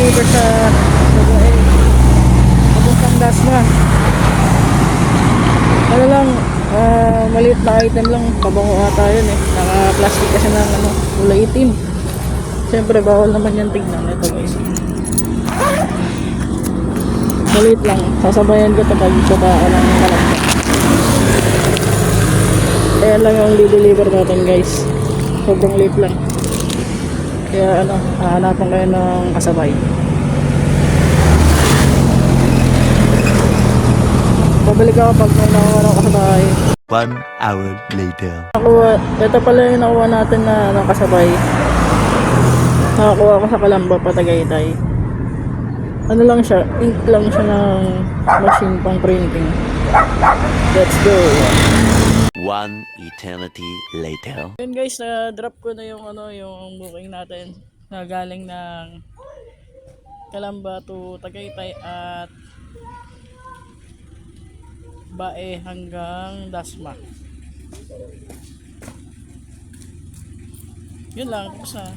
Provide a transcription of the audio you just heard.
deliver sa Bagué. Papuntang Dasma. Ano lang, maliit na item lang. Pabango ata yun eh. Naka-plastic kasi ng ano, kulay itim. Siyempre bawal naman yan tignan. Ito guys. Maliit lang. Sasabayan ko kapag baba ng kalabda. Ayan lang yung di-deliver natin guys. Sobrang liit lang. Kaya ano, hahanapan kayo ng kasabay. Babalik ako pag may nakuha ng kasabay. 1 hour later. Ito pala yung nakuha natin na kasabay. Nakakuha ko sa Calamba pa Tagaytay. Ano lang siya, ink lang siya ng machine pang printing. Let's go. 1 eternity later. Yun guys, na-drop ko na yung ano, yung booking natin na galing ng Calamba to Tagaytay at Bae hanggang Dasma. Yun lang, tapos na.